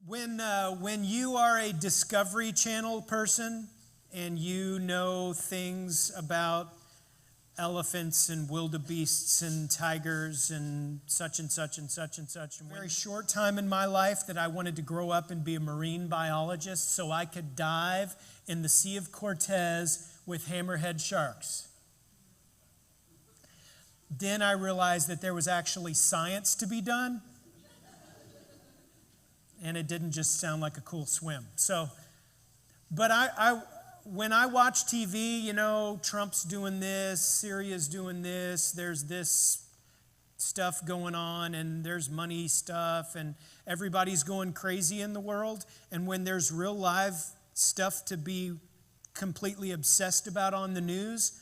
When you are a Discovery Channel person and you know things about elephants and wildebeests and tigers and such and such and such and such. A very short time in my life that I wanted to grow up and be a marine biologist so I could dive in the Sea of Cortez with hammerhead sharks. Then I realized that there was actually science to be done. And it didn't just sound like a cool swim. But when I watch TV, you know, Trump's doing this, Syria's doing this, there's this stuff going on, and there's money stuff, and everybody's going crazy in the world. And when there's real live stuff to be completely obsessed about on the news,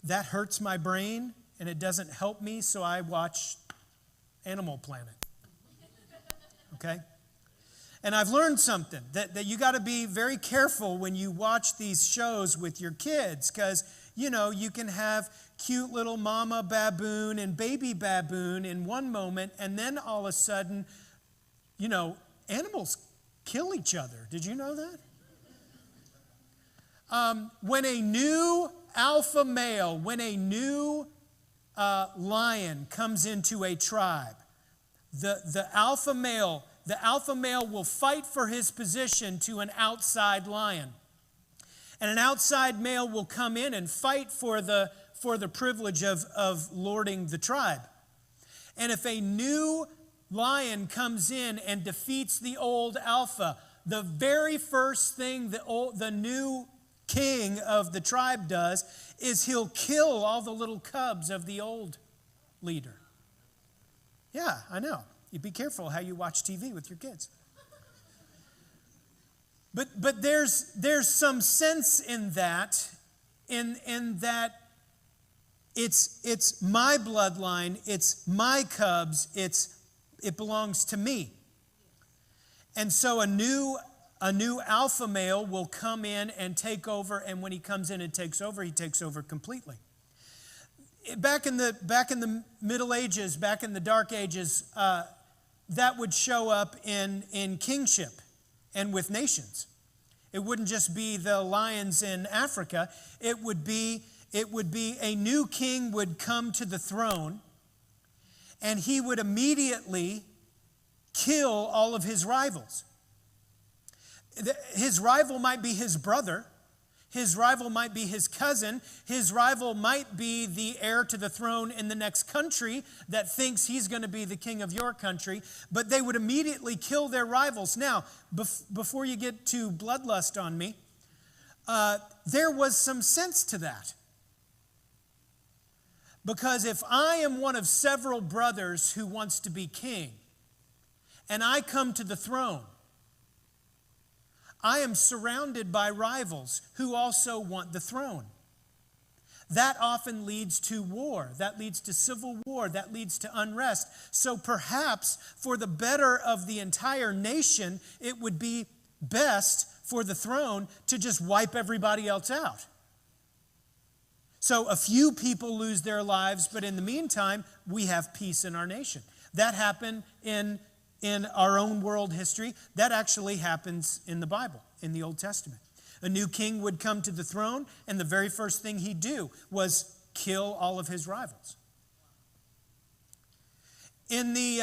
that hurts my brain, and it doesn't help me, so I watch Animal Planet. Okay? And I've learned something, that you got to be very careful when you watch these shows with your kids, because, you know, you can have cute little mama baboon and baby baboon in one moment, and then all of a sudden, you know, animals kill each other. Did you know that? When a new alpha male, when a new lion comes into a tribe, the alpha male will fight for his position to an outside lion. And an outside male will come in and fight for the privilege of lording the tribe. And if a new lion comes in and defeats the old alpha, the very first thing the new king of the tribe does is he'll kill all the little cubs of the old leader. Yeah, I know. You be careful how you watch TV with your kids. But there's some sense in that, in that it's my bloodline, it's my cubs, it belongs to me. And so a new alpha male will come in and take over, and when he comes in and takes over, he takes over completely. Back in the Middle Ages, back in the Dark Ages, that would show up in kingship and with nations. It wouldn't just be the lions in Africa. It would be a new king would come to the throne, and he would immediately kill all of his rivals. His rival might be his brother. His rival might be his cousin. His rival might be the heir to the throne in the next country that thinks he's going to be the king of your country. But they would immediately kill their rivals. Now, before you get too bloodlust on me, there was some sense to that. Because if I am one of several brothers who wants to be king, and I come to the throne, I am surrounded by rivals who also want the throne. That often leads to war. That leads to civil war. That leads to unrest. So perhaps for the better of the entire nation, it would be best for the throne to just wipe everybody else out. So a few people lose their lives, but in the meantime, we have peace in our nation. That happened in our own world history. That actually happens in the Bible, in the Old Testament. A new king would come to the throne, and the very first thing he'd do was kill all of his rivals. In the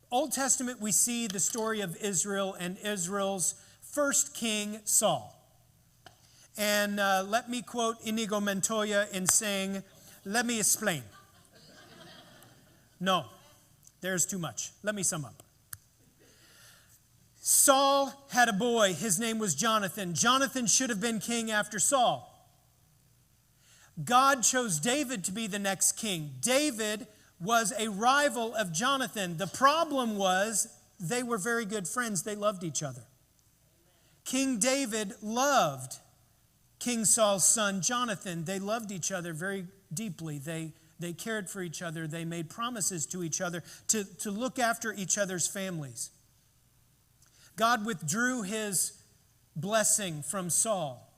Old Testament, we see the story of Israel and Israel's first king, Saul. And let me quote Inigo Montoya in saying, "Let me explain." No. There's too much. Let me sum up. Saul had a boy. His name was Jonathan. Jonathan should have been king after Saul. God chose David to be the next king. David was a rival of Jonathan. The problem was they were very good friends. They loved each other. King David loved King Saul's son, Jonathan. They loved each other very deeply. They cared for each other. They made promises to each other to look after each other's families. God withdrew his blessing from Saul.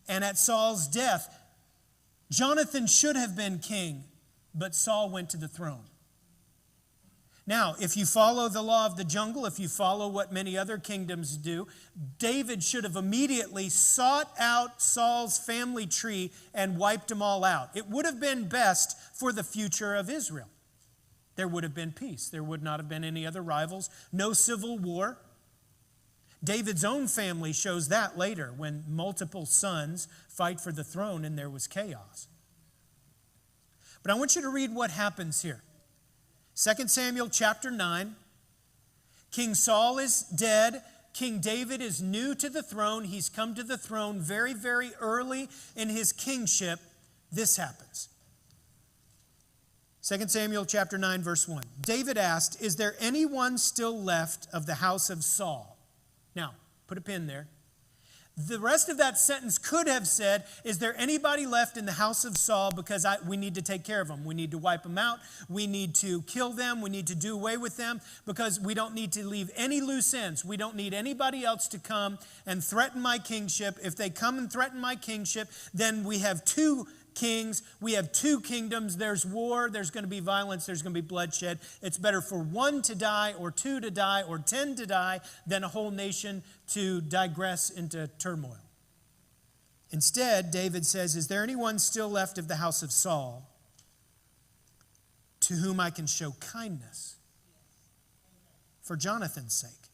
And at Saul's death, Jonathan should have been king, but Saul went to the throne. Now, if you follow the law of the jungle, if you follow what many other kingdoms do, David should have immediately sought out Saul's family tree and wiped them all out. It would have been best for the future of Israel. There would have been peace. There would not have been any other rivals, no civil war. David's own family shows that later when multiple sons fight for the throne and there was chaos. But I want you to read what happens here. 2 Samuel chapter 9, King Saul is dead. King David is new to the throne. He's come to the throne very, very early in his kingship. This happens. 2 Samuel chapter 9, verse 1. David asked, "Is there anyone still left of the house of Saul?" Now, put a pin there. The rest of that sentence could have said, "Is there anybody left in the house of Saul? Because we need to take care of them. We need to wipe them out. We need to kill them. We need to do away with them because we don't need to leave any loose ends. We don't need anybody else to come and threaten my kingship. If they come and threaten my kingship, then we have two kings. We have two kingdoms. There's war. There's going to be violence. There's going to be bloodshed. It's better for one to die or two to die or 10 to die than a whole nation to digress into turmoil." Instead, David says, "Is there anyone still left of the house of Saul to whom I can show kindness for Jonathan's sake?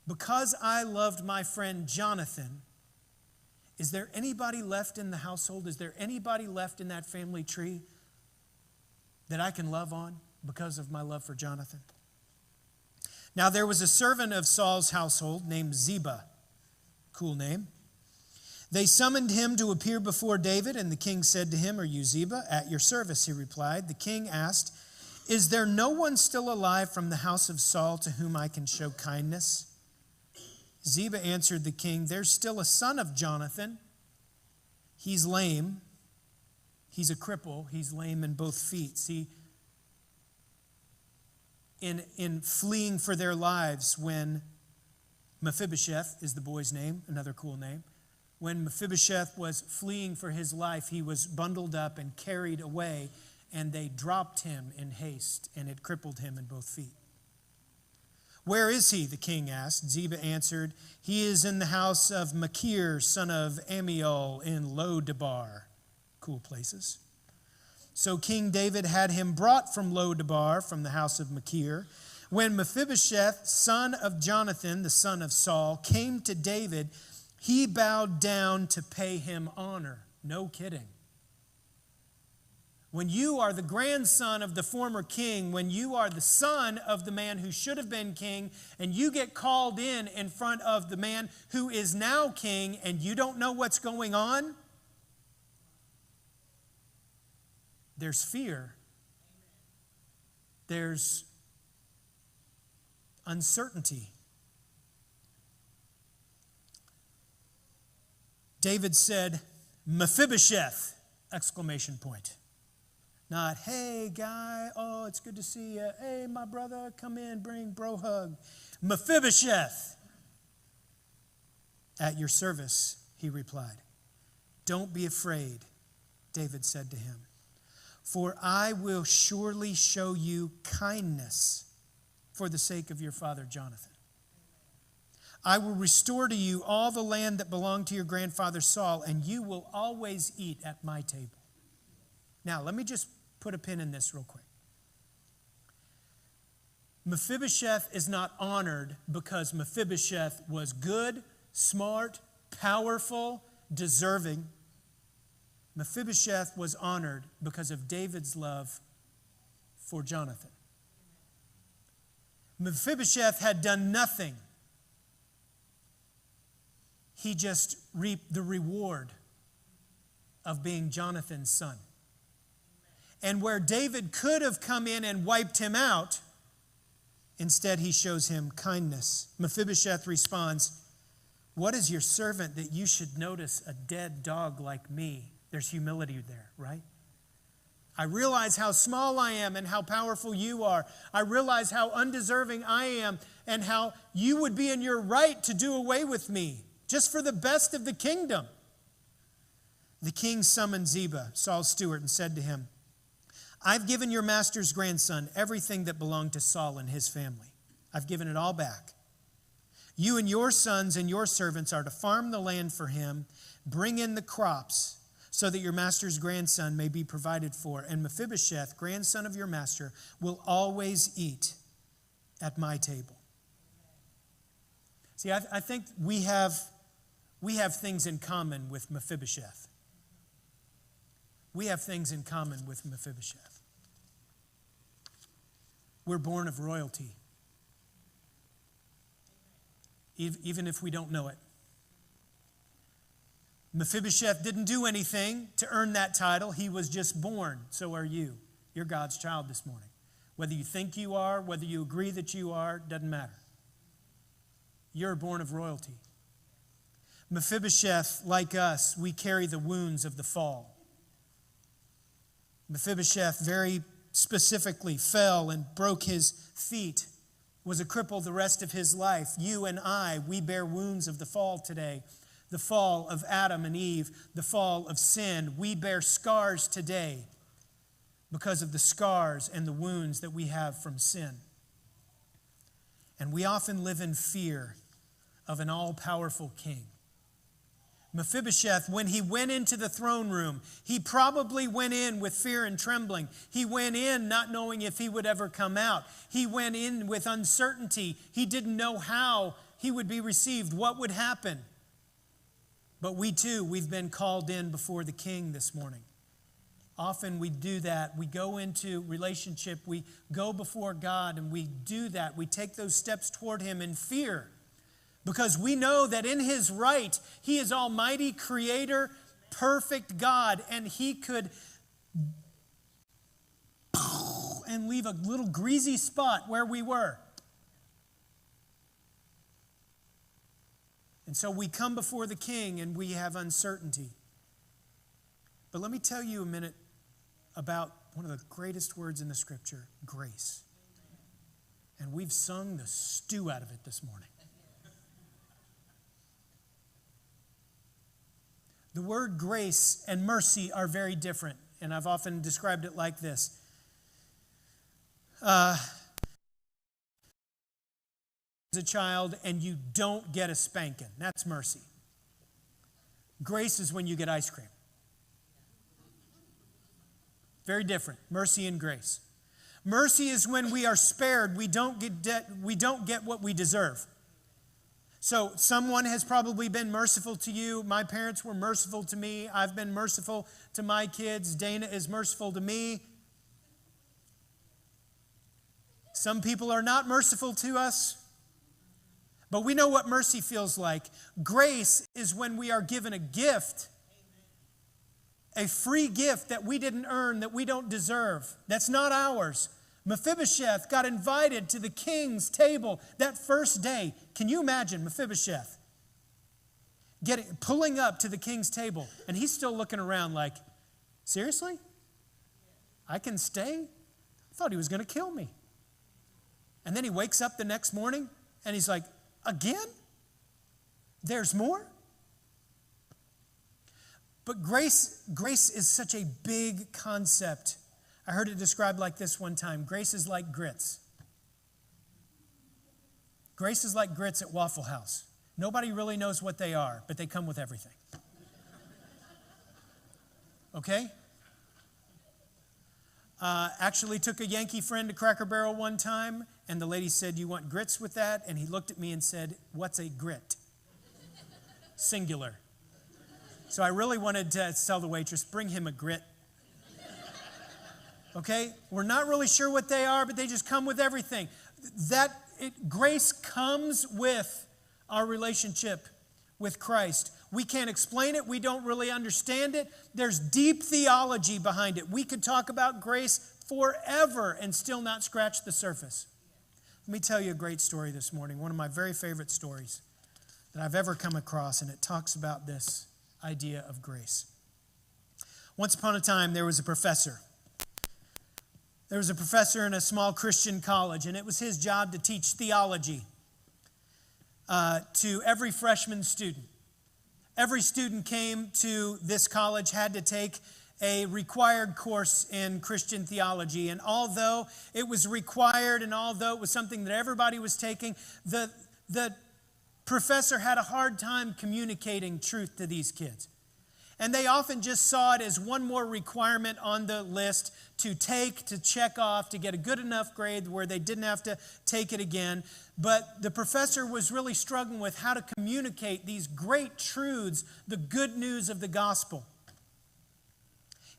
Because I loved my friend Jonathan, is there anybody left in the household? Is there anybody left in that family tree that I can love on because of my love for Jonathan?" Now there was a servant of Saul's household named Ziba. Cool name. They summoned him to appear before David, and the king said to him, "Are you Ziba?" "At your service," he replied. The king asked, "Is there no one still alive from the house of Saul to whom I can show kindness?" Ziba answered the king, "There's still a son of Jonathan. He's lame. He's a cripple. He's lame in both feet." See, in fleeing for their lives, when Mephibosheth is the boy's name, another cool name, when Mephibosheth was fleeing for his life, he was bundled up and carried away, and they dropped him in haste, and it crippled him in both feet. "Where is he?" the king asked. Ziba answered, "He is in the house of Machir, son of Amiel, in Lo-debar." Cool places. So King David had him brought from Lo-debar, from the house of Machir. When Mephibosheth, son of Jonathan, the son of Saul, came to David, he bowed down to pay him honor. No kidding. When you are the grandson of the former king, when you are the son of the man who should have been king, and you get called in front of the man who is now king, and you don't know what's going on, there's fear. There's uncertainty. David said, "Mephibosheth!" exclamation point. Not, "Hey, guy, oh, it's good to see you. Hey, my brother, come in, bring bro hug." "Mephibosheth!" "At your service," he replied. "Don't be afraid," David said to him, "for I will surely show you kindness for the sake of your father Jonathan. I will restore to you all the land that belonged to your grandfather Saul, and you will always eat at my table." Now, let me just put a pin in this real quick. Mephibosheth is not honored because Mephibosheth was good, smart, powerful, deserving. Mephibosheth was honored because of David's love for Jonathan. Mephibosheth had done nothing. He just reaped the reward of being Jonathan's son. And where David could have come in and wiped him out, instead he shows him kindness. Mephibosheth responds, "What is your servant that you should notice a dead dog like me?" There's humility there, right? "I realize how small I am and how powerful you are. I realize how undeserving I am and how you would be in your right to do away with me, just for the best of the kingdom." The king summoned Ziba, Saul's steward, and said to him, I've given your master's grandson everything that belonged to Saul and his family. I've given it all back. You and your sons and your servants are to farm the land for him, bring in the crops, so that your master's grandson may be provided for. And Mephibosheth, grandson of your master, will always eat at my table. See, I think we have things in common with Mephibosheth. We have things in common with Mephibosheth. We're born of royalty, even if we don't know it. Mephibosheth didn't do anything to earn that title. He was just born. So are you. You're God's child this morning. Whether you think you are, whether you agree that you are, doesn't matter. You're born of royalty. Mephibosheth, like us, we carry the wounds of the fall. Mephibosheth very specifically fell and broke his feet, was a cripple the rest of his life. You and I, we bear wounds of the fall today. The fall of Adam and Eve, the fall of sin. We bear scars today because of the scars and the wounds that we have from sin. And we often live in fear of an all-powerful king. Mephibosheth, when he went into the throne room, he probably went in with fear and trembling. He went in not knowing if he would ever come out. He went in with uncertainty. He didn't know how he would be received, what would happen. But we too, we've been called in before the king this morning. Often we do that. We go into relationship. We go before God and we do that. We take those steps toward him in fear because we know that in his right, he is almighty creator, perfect God, and he could and leave a little greasy spot where we were. And so we come before the king and we have uncertainty. But let me tell you a minute about one of the greatest words in the scripture, grace. And we've sung the stew out of it this morning. The word grace and mercy are very different, and I've often described it like this. As a child and you don't get a spanking, that's mercy. Grace is when you get ice cream. Very different, mercy and grace. Mercy is when we are spared, we don't get what we deserve. So someone has probably been merciful to you. My parents were merciful to me. I've been merciful to my kids. Dana is merciful to me. Some people are not merciful to us, but we know what mercy feels like. Grace is when we are given a gift, a free gift that we didn't earn, that we don't deserve. That's not ours. Mephibosheth got invited to the king's table that first day. Can you imagine Mephibosheth pulling up to the king's table and he's still looking around like, seriously? I can stay? I thought he was going to kill me. And then he wakes up the next morning and he's like, again? There's more? But grace is such a big concept. I heard it described like this one time. Grace is like grits. Grace is like grits at Waffle House. Nobody really knows what they are, but they come with everything. Okay? Actually took a Yankee friend to Cracker Barrel one time, and the lady said, "You want grits with that?" And he looked at me and said, "What's a grit?" Singular. So I really wanted to tell the waitress, bring him a grit. Okay? We're not really sure what they are, but they just come with everything. Grace comes with our relationship with Christ. We can't explain it. We don't really understand it. There's deep theology behind it. We could talk about grace forever and still not scratch the surface. Let me tell you a great story this morning, one of my very favorite stories that I've ever come across, and it talks about this idea of grace. Once upon a time, there was a professor. There was a professor in a small Christian college, and it was his job to teach theology to every freshman student. Every student came to this college had to take a required course in Christian theology. And although it was required and although it was something that everybody was taking, the professor had a hard time communicating truth to these kids. And they often just saw it as one more requirement on the list to take, to check off, to get a good enough grade where they didn't have to take it again. But the professor was really struggling with how to communicate these great truths, the good news of the gospel.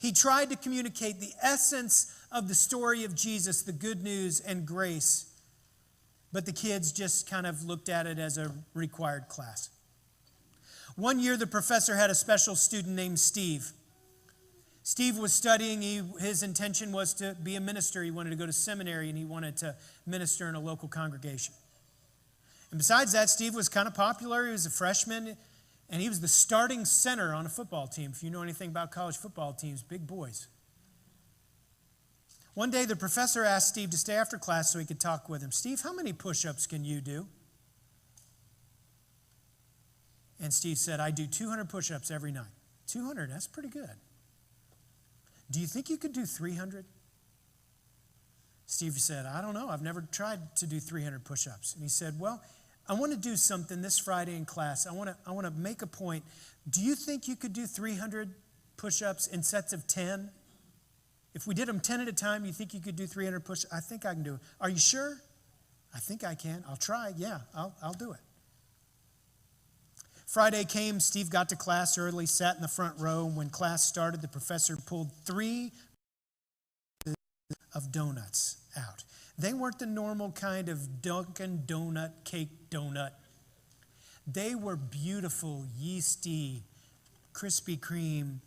He tried to communicate the essence of the story of Jesus, the good news and grace. But the kids just kind of looked at it as a required class. One year, the professor had a special student named Steve. Steve was studying. His intention was to be a minister. He wanted to go to seminary, and he wanted to minister in a local congregation. And besides that, Steve was kind of popular. He was a freshman, and he was the starting center on a football team. If you know anything about college football teams, big boys. One day, the professor asked Steve to stay after class so he could talk with him. Steve, how many push-ups can you do? And Steve said, I do 200 push-ups every night. 200, that's pretty good. Do you think you could do 300? Steve said, I don't know. I've never tried to do 300 push-ups. And he said, well, I want to do something this Friday in class. I want to make a point. Do you think you could do 300 push-ups in sets of 10? If we did them 10 at a time, you think you could do 300 push-ups? I think I can do it. Are you sure? I think I can. I'll try. Yeah, I'll do it. Friday came, Steve got to class early, sat in the front row. When class started, the professor pulled 3 of donuts out. They weren't the normal kind of Dunkin' Donut cake donut. They were beautiful, yeasty, Krispy Kreme,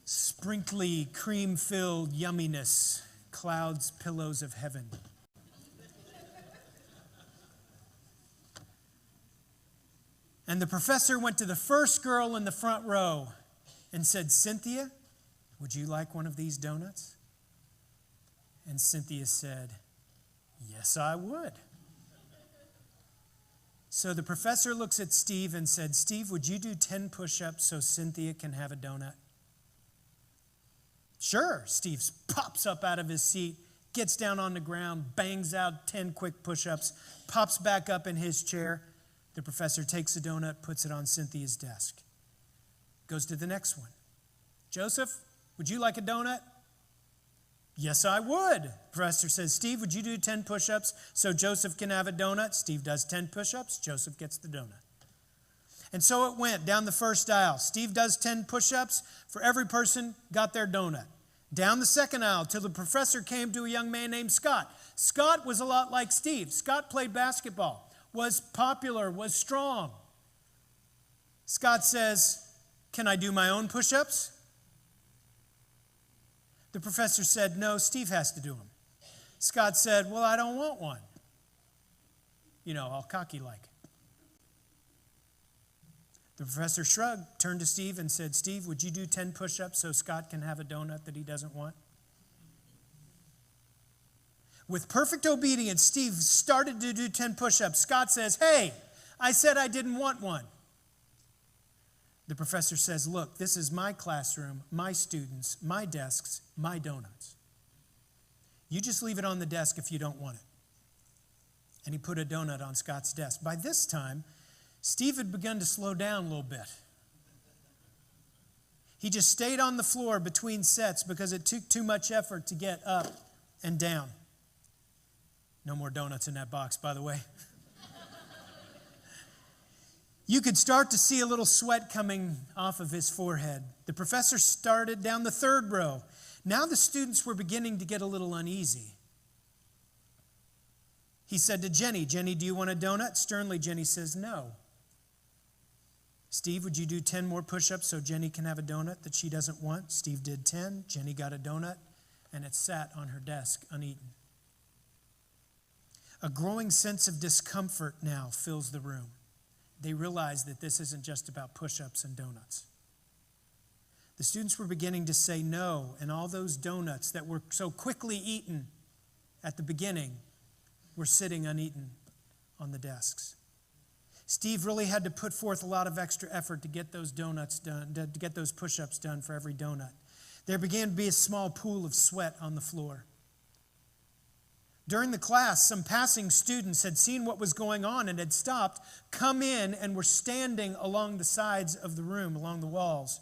sprinkly, cream-filled yumminess, clouds, pillows of heaven. And the professor went to the first girl in the front row and said, Cynthia, would you like one of these donuts? And Cynthia said, yes, I would. So the professor looks at Steve and said, Steve, would you do 10 push-ups so Cynthia can have a donut? Sure. Steve pops up out of his seat, gets down on the ground, bangs out 10 quick push-ups, pops back up in his chair. The professor takes a donut, puts it on Cynthia's desk. Goes to the next one. Joseph, would you like a donut? Yes, I would. The professor says, Steve, would you do 10 push-ups so Joseph can have a donut? Steve does 10 push-ups. Joseph gets the donut. And so it went down the first aisle. Steve does 10 push-ups. For every person, got their donut. Down the second aisle till the professor came to a young man named Scott. Scott was a lot like Steve. Scott played basketball, was popular, was strong. Scott says, can I do my own push-ups? The professor said, no, Steve has to do them. Scott said, well, I don't want one. You know, all cocky like. The professor shrugged, turned to Steve and said, Steve, would you do 10 push-ups so Scott can have a donut that he doesn't want? With perfect obedience, Steve started to do 10 push-ups. Scott says, hey, I said I didn't want one. The professor says, look, this is my classroom, my students, my desks, my donuts. You just leave it on the desk if you don't want it. And he put a donut on Scott's desk. By this time, Steve had begun to slow down a little bit. He just stayed on the floor between sets because it took too much effort to get up and down. No more donuts in that box, by the way. You could start to see a little sweat coming off of his forehead. The professor started down the third row. Now the students were beginning to get a little uneasy. He said to Jenny, Jenny, do you want a donut? Sternly, Jenny says no. Steve, would you do 10 more push-ups so Jenny can have a donut that she doesn't want? Steve did 10. Jenny got a donut, and it sat on her desk uneaten. A growing sense of discomfort now fills the room. They realize that this isn't just about push-ups and donuts. The students were beginning to say no, and all those donuts that were so quickly eaten at the beginning were sitting uneaten on the desks. Steve really had to put forth a lot of extra effort to get those donuts done, to get those push-ups done for every donut. There began to be a small pool of sweat on the floor. During the class, some passing students had seen what was going on and had stopped, come in, and were standing along the sides of the room, along the walls.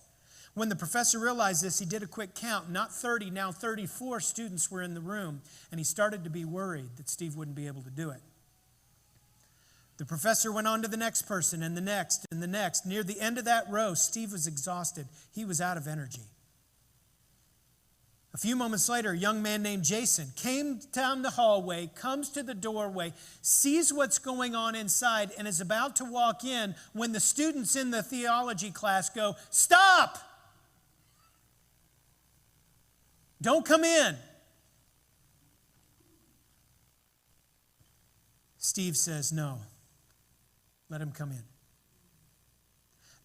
When the professor realized this, he did a quick count. Not 30, now 34 students were in the room, and he started to be worried that Steve wouldn't be able to do it. The professor went on to the next person and the next and the next. Near the end of that row, Steve was exhausted. He was out of energy. A few moments later, a young man named Jason came down the hallway, comes to the doorway, sees what's going on inside, and is about to walk in when the students in the theology class go, "Stop! Don't come in." Steve says, "No, let him come in."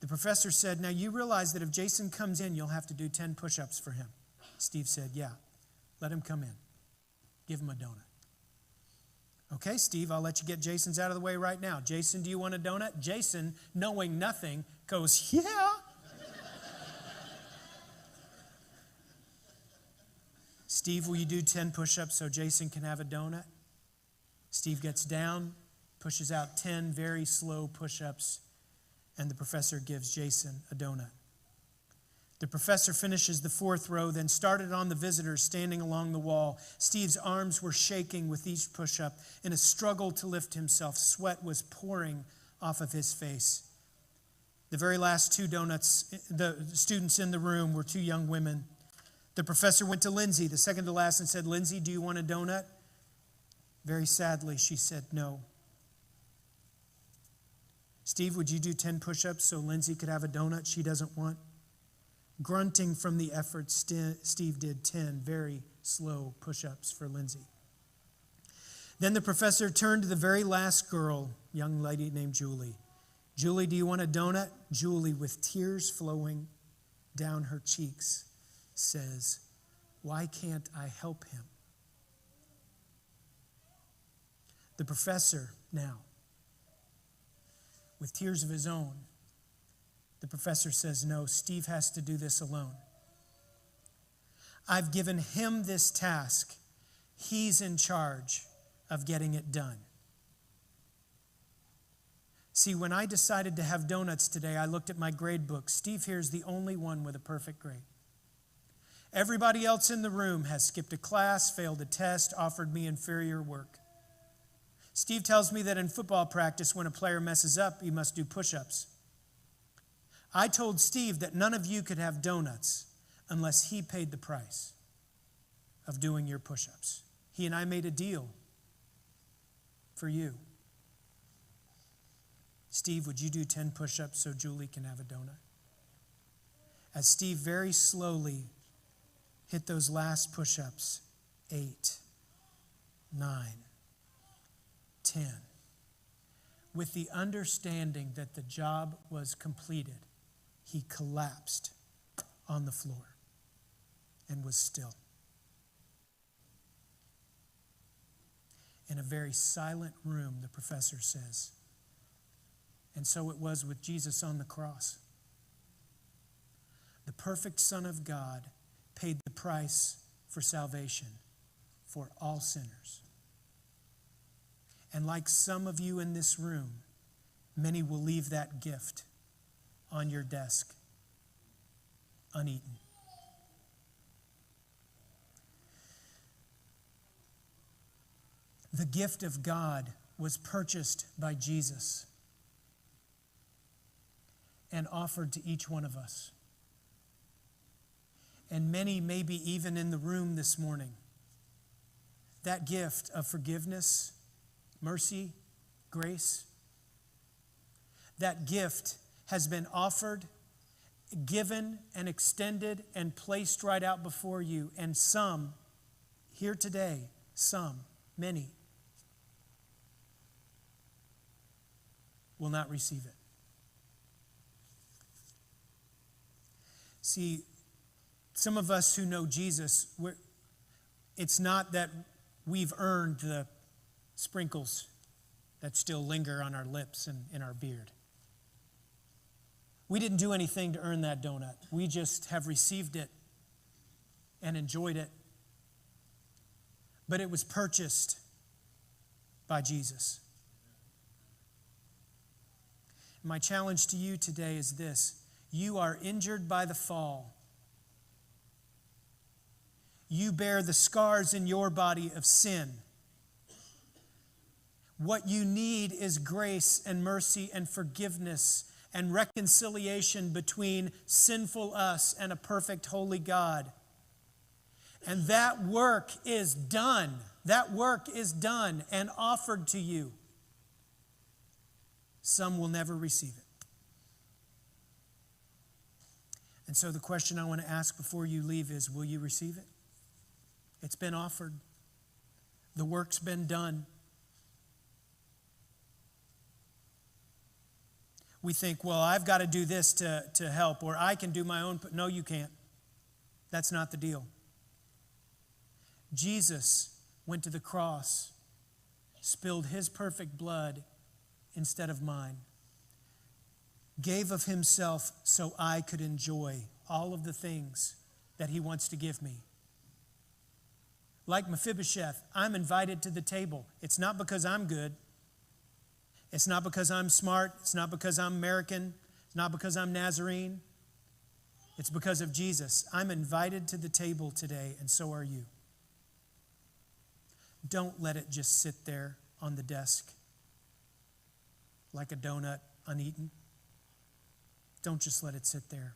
The professor said, "Now you realize that if Jason comes in, you'll have to do 10 push-ups for him." Steve said, "Yeah, let him come in. Give him a donut." "Okay, Steve, I'll let you get Jason's out of the way right now. Jason, do you want a donut?" Jason, knowing nothing, goes, "Yeah." "Steve, will you do 10 push-ups so Jason can have a donut?" Steve gets down, pushes out 10 very slow push-ups, and the professor gives Jason a donut. The professor finishes the 4th row, then started on the visitors standing along the wall. Steve's arms were shaking with each push-up. In a struggle to lift himself, sweat was pouring off of his face. The very last 2 donuts, the students in the room were 2 young women. The professor went to Lindsay, the second to last, and said, "Lindsay, do you want a donut?" Very sadly, she said no. "Steve, would you do 10 push-ups so Lindsay could have a donut she doesn't want?" Grunting from the effort, Steve did 10 very slow push-ups for Lindsay. Then the professor turned to the very last girl, young lady named Julie. "Julie, do you want a donut?" Julie, with tears flowing down her cheeks, says, "Why can't I help him?" The professor now, with tears of his own, the professor says, "No, Steve has to do this alone. I've given him this task. He's in charge of getting it done." See, when I decided to have donuts today, I looked at my grade book. Steve here is the only one with a perfect grade. Everybody else in the room has skipped a class, failed a test, offered me inferior work. Steve tells me that in football practice, when a player messes up, he must do push-ups. I told Steve that none of you could have donuts unless he paid the price of doing your push-ups. He and I made a deal for you. Steve, would you do 10 push-ups so Julie can have a donut? As Steve very slowly hit those last push-ups, 8, 9, 10, with the understanding that the job was completed, he collapsed on the floor and was still. In a very silent room, the professor says, and so it was with Jesus on the cross. The perfect Son of God paid the price for salvation for all sinners. And like some of you in this room, many will leave that gift on your desk uneaten. The gift of God was purchased by Jesus and offered to each one of us. And many, maybe even in the room this morning, that gift of forgiveness, mercy, grace, that gift has been offered, given, and extended and placed right out before you. And some, here today, many, will not receive it. See, some of us who know Jesus, it's not that we've earned the sprinkles that still linger on our lips and in our beard. We didn't do anything to earn that donut. We just have received it and enjoyed it. But it was purchased by Jesus. My challenge to you today is this: you are injured by the fall. You bear the scars in your body of sin. What you need is grace and mercy and forgiveness and reconciliation between sinful us and a perfect holy God. And that work is done. That work is done and offered to you. Some will never receive it. And so the question I want to ask before you leave is, will you receive it? It's been offered. The work's been done. We think, well, I've got to do this to help, or I can do my own. No, you can't. That's not the deal. Jesus went to the cross, spilled his perfect blood instead of mine, gave of himself so I could enjoy all of the things that he wants to give me. Like Mephibosheth, I'm invited to the table. It's not because I'm good. It's not because I'm smart. It's not because I'm American. It's not because I'm Nazarene. It's because of Jesus. I'm invited to the table today, and so are you. Don't let it just sit there on the desk like a donut uneaten. Don't just let it sit there.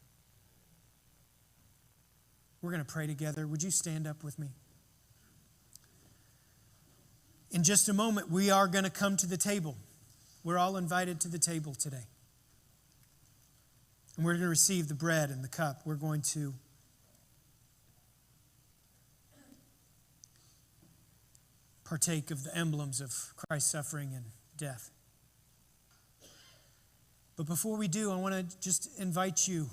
We're going to pray together. Would you stand up with me? In just a moment, we are going to come to the table. We're all invited to the table today. And we're going to receive the bread and the cup. We're going to partake of the emblems of Christ's suffering and death. But before we do, I want to just invite you.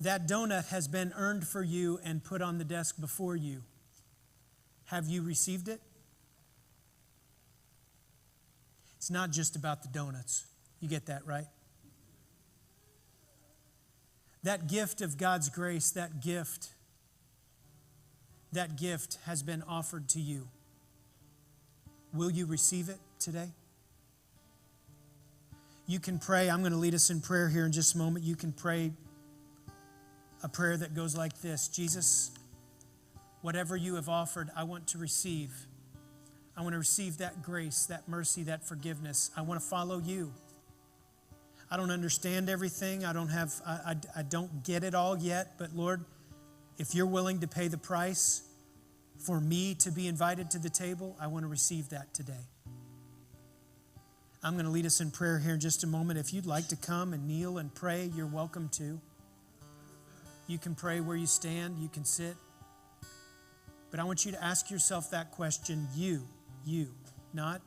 That donut has been earned for you and put on the desk before you. Have you received it? It's not just about the donuts. You get that, right? That gift of God's grace, that gift has been offered to you. Will you receive it today? You can pray. I'm going to lead us in prayer here in just a moment. You can pray a prayer that goes like this: Jesus, whatever you have offered, I want to receive. I want to receive that grace, that mercy, that forgiveness. I want to follow you. I don't understand everything. I don't get it all yet. But Lord, if you're willing to pay the price for me to be invited to the table, I want to receive that today. I'm going to lead us in prayer here in just a moment. If you'd like to come and kneel and pray, you're welcome to. You can pray where you stand. You can sit. But I want you to ask yourself that question. You, not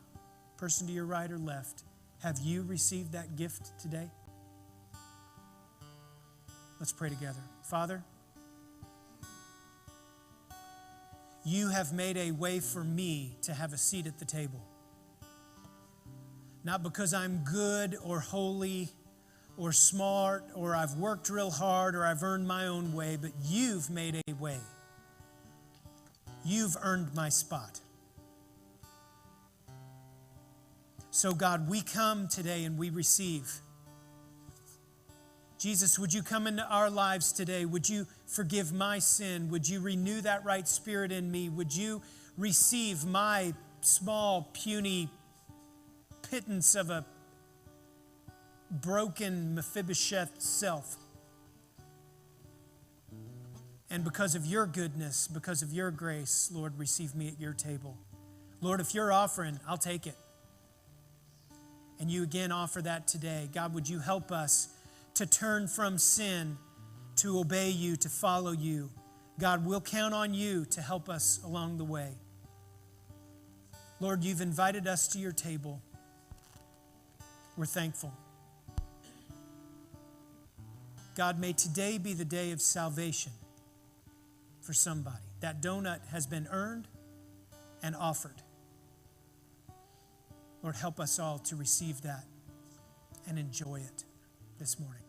person to your right or left. Have you received that gift today? Let's pray together. Father, you have made a way for me to have a seat at the table. Not because I'm good or holy or smart or I've worked real hard or I've earned my own way, but you've made a way. You've earned my spot. So God, we come today and we receive. Jesus, would you come into our lives today? Would you forgive my sin? Would you renew that right spirit in me? Would you receive my small, puny pittance of a broken Mephibosheth self? And because of your goodness, because of your grace, Lord, receive me at your table. Lord, if you're offering, I'll take it. And you again offer that today. God, would you help us to turn from sin, to obey you, to follow you. God, we'll count on you to help us along the way. Lord, you've invited us to your table. We're thankful. God, may today be the day of salvation for somebody. That donut has been earned and offered. Lord, help us all to receive that and enjoy it this morning.